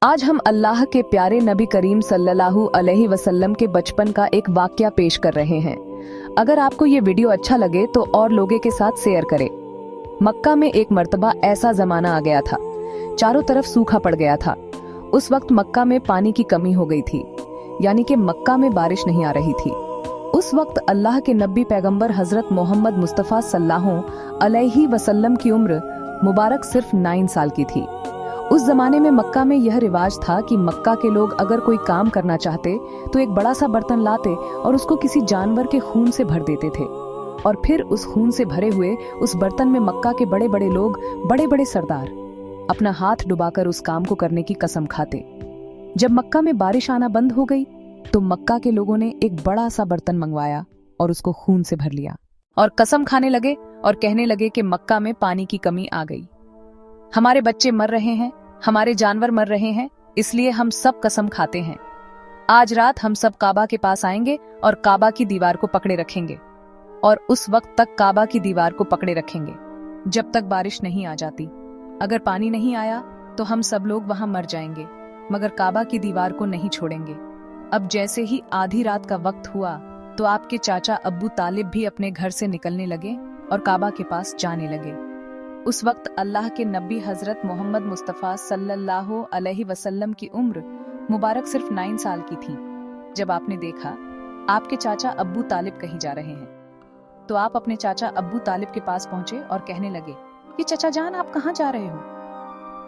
आज हम अल्लाह के प्यारे नबी करीम सल्लल्लाहु अलैहि वसल्लम के बचपन का एक वाकया पेश कर रहे हैं। अगर आपको ये वीडियो अच्छा लगे तो और लोगों के साथ शेयर करें। मक्का में एक मर्तबा ऐसा जमाना आ गया था, चारों तरफ सूखा पड़ गया था। उस वक्त मक्का में पानी की कमी हो गई थी, यानी कि मक्का में बारिश नहीं आ रही थी। उस वक्त अल्लाह के नबी पैगंबर हजरत मोहम्मद मुस्तफ़ा सल्लल्लाहु अलैहि वसल्लम की उम्र मुबारक सिर्फ 9 साल की थी। उस जमाने में मक्का में यह रिवाज था कि मक्का के लोग अगर कोई काम करना चाहते तो एक बड़ा सा बर्तन लाते और उसको किसी जानवर के खून से भर देते थे, और फिर उस खून से भरे हुए उस बर्तन में मक्का के बड़े बड़े लोग, बड़े बड़े सरदार अपना हाथ डुबाकर उस काम को करने की कसम खाते। जब मक्का में बारिश आना बंद हो गई तो मक्का के लोगों ने एक बड़ा सा बर्तन मंगवाया और उसको खून से भर लिया और कसम खाने लगे और कहने लगे कि मक्का में पानी की कमी आ गई, हमारे बच्चे मर रहे हैं, हमारे जानवर मर रहे हैं, इसलिए हम सब कसम खाते हैं आज रात हम सब काबा के पास आएंगे और काबा की दीवार को पकड़े रखेंगे, और उस वक्त तक काबा की दीवार को पकड़े रखेंगे जब तक बारिश नहीं आ जाती। अगर पानी नहीं आया तो हम सब लोग वहां मर जाएंगे, मगर काबा की दीवार को नहीं छोड़ेंगे। अब जैसे ही आधी रात का वक्त हुआ तो आपके चाचा अब्बू तालिब भी अपने घर से निकलने लगे और काबा के पास जाने लगे। उस वक्त अल्लाह के नबी हजरत मोहम्मद मुस्तफ़ा सल्लल्लाहु अलैहि वसल्लम की उम्र मुबारक सिर्फ 9 साल की थी। जब आपने देखा आपके चाचा अब्बू तालिब कहीं जा रहे हैं तो आप अपने चाचा अब्बू तालिब के पास पहुंचे और कहने लगे कि चाचा जान आप कहाँ जा रहे हो?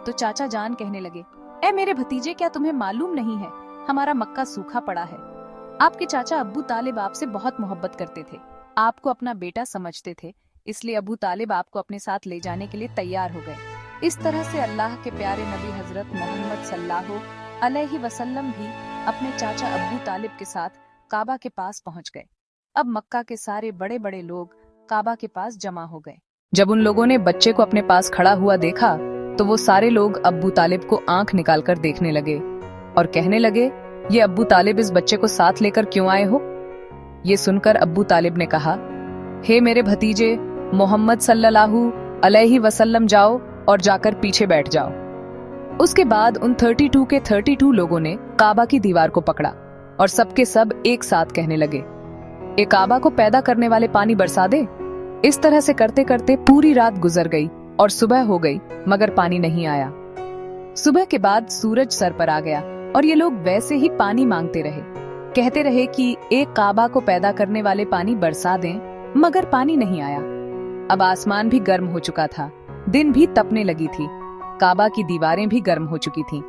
तो चाचा जान कहने लगे, ए मेरे भतीजे, क्या तुम्हें मालूम नहीं है हमारा मक्का सूखा पड़ा है। आपके चाचा अब्बू तालिब आपसे बहुत मोहब्बत करते थे, आपको अपना बेटा समझते थे, इसलिए अबू तालिब आपको अपने साथ ले जाने के लिए तैयार हो गए। इस तरह से अल्लाह के प्यारे नबी हजरत मोहम्मद सल्लल्लाहु अलैहि वसल्लम भी अपने चाचा अब्बू तालिब के साथ काबा के पास पहुंच गए। अब मक्का के सारे बड़े बड़े लोग काबा के पास जमा हो गए। जब उन लोगों ने बच्चे को अपने पास खड़ा हुआ देखा तो वो सारे लोग अब्बू तालिब को आंख निकालकर देखने लगे और कहने लगे, ये अब्बू तालिब इस बच्चे को साथ लेकर क्यों आए हो? ये सुनकर अब्बू तालिब ने कहा, हे मेरे भतीजे मोहम्मद सल्लल्लाहु अलैहि वसल्लम, जाओ और जाकर पीछे बैठ जाओ। उसके बाद उन 32 के 32 लोगों ने काबा की दीवार को पकड़ा और सबके सब एक साथ कहने लगे, ए काबा को पैदा करने वाले पानी बरसा दे। इस तरह से करते करते पूरी रात गुजर गई और सुबह हो गई, मगर पानी नहीं आया। सुबह के बाद सूरज सर पर आ गया और ये लोग वैसे ही पानी मांगते रहे, कहते रहे कि एक काबा को पैदा करने वाले पानी बरसा दें, मगर पानी नहीं आया। अब आसमान भी गर्म हो चुका था, दिन भी तपने लगी थी, काबा की दीवारें भी गर्म हो चुकी थीं,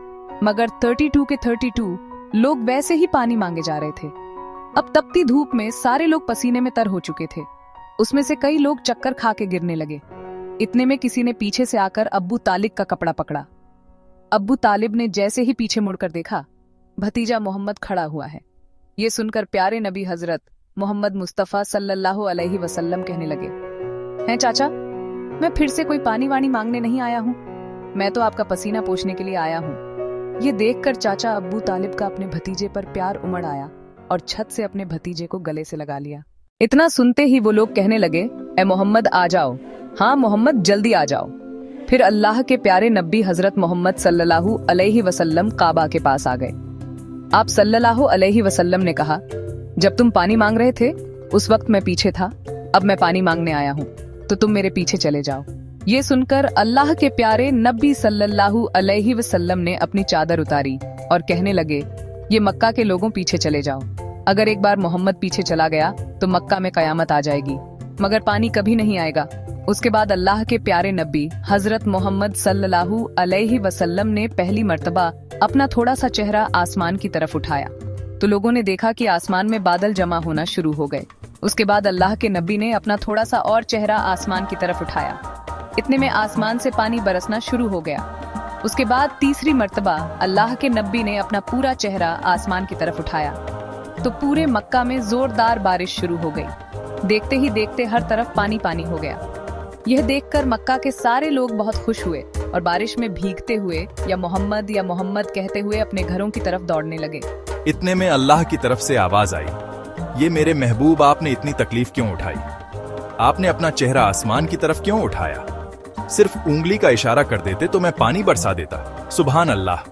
मगर 32 के 32 लोग वैसे ही पानी मांगे जा रहे थे। अब तपती धूप में सारे लोग पसीने में तर हो चुके थे, उसमें से कई लोग चक्कर खा के गिरने लगे। इतने में किसी ने पीछे से आकर अब्बू तालिब का कपड़ा पकड़ा। अब्बू तालिब ने जैसे ही पीछे मुड़कर देखा, भतीजा मोहम्मद खड़ा हुआ है। ये सुनकर प्यारे नबी हजरत मोहम्मद मुस्तफ़ा सल्लल्लाहु अलैहि वसल्लम कहने लगे, हैं चाचा, मैं फिर से कोई पानी वानी मांगने नहीं आया हूँ, मैं तो आपका पसीना पोंछने के लिए आया हूँ। ये देखकर चाचा अब्बू तालिब का अपने भतीजे पर प्यार उमड़ आया और छत से अपने भतीजे को गले से लगा लिया। इतना सुनते ही वो लोग कहने लगे, ए मोहम्मद आ जाओ, हाँ मोहम्मद जल्दी आ जाओ। फिर अल्लाह के प्यारे नबी हजरत मोहम्मद सल्लल्लाहु अलैहि वसल्लम काबा के पास आ गए। आप सल्लल्लाहु अलैहि वसल्लम ने कहा, जब तुम पानी मांग रहे थे उस वक्त मैं पीछे था, अब मैं पानी मांगने आया हूँ, तो तुम मेरे पीछे चले जाओ। ये सुनकर अल्लाह के प्यारे नबी सल्लल्लाहु अलैहि वसल्लम ने अपनी चादर उतारी और कहने लगे, ये मक्का के लोगों पीछे चले जाओ। अगर एक बार मोहम्मद पीछे चला गया तो मक्का में कयामत आ जाएगी, मगर पानी कभी नहीं आएगा। उसके बाद अल्लाह के प्यारे नबी हजरत मोहम्मद सल्लल्लाहु अलैहि वसल्लम ने पहली मर्तबा अपना थोड़ा सा चेहरा आसमान की तरफ उठाया तो लोगों ने देखा कि आसमान में बादल जमा होना शुरू हो गए। उसके बाद अल्लाह के नबी ने अपना थोड़ा सा और चेहरा आसमान की तरफ उठाया, इतने में आसमान से पानी बरसना शुरू हो गया। उसके बाद तीसरी मर्तबा अल्लाह के नबी ने अपना पूरा चेहरा आसमान की तरफ उठाया तो पूरे मक्का में जोरदार बारिश शुरू हो गई। देखते ही देखते हर तरफ पानी पानी हो गया। यह देखकर मक्का के सारे लोग बहुत खुश हुए और बारिश में भीगते हुए या मोहम्मद कहते हुए अपने घरों की तरफ दौड़ने लगे। इतने में अल्लाह की तरफ से आवाज आई, ये मेरे महबूब, आपने इतनी तकलीफ क्यों उठाई? आपने अपना चेहरा आसमान की तरफ क्यों उठाया? सिर्फ उंगली का इशारा कर देते तो मैं पानी बरसा देता। सुभान अल्लाह।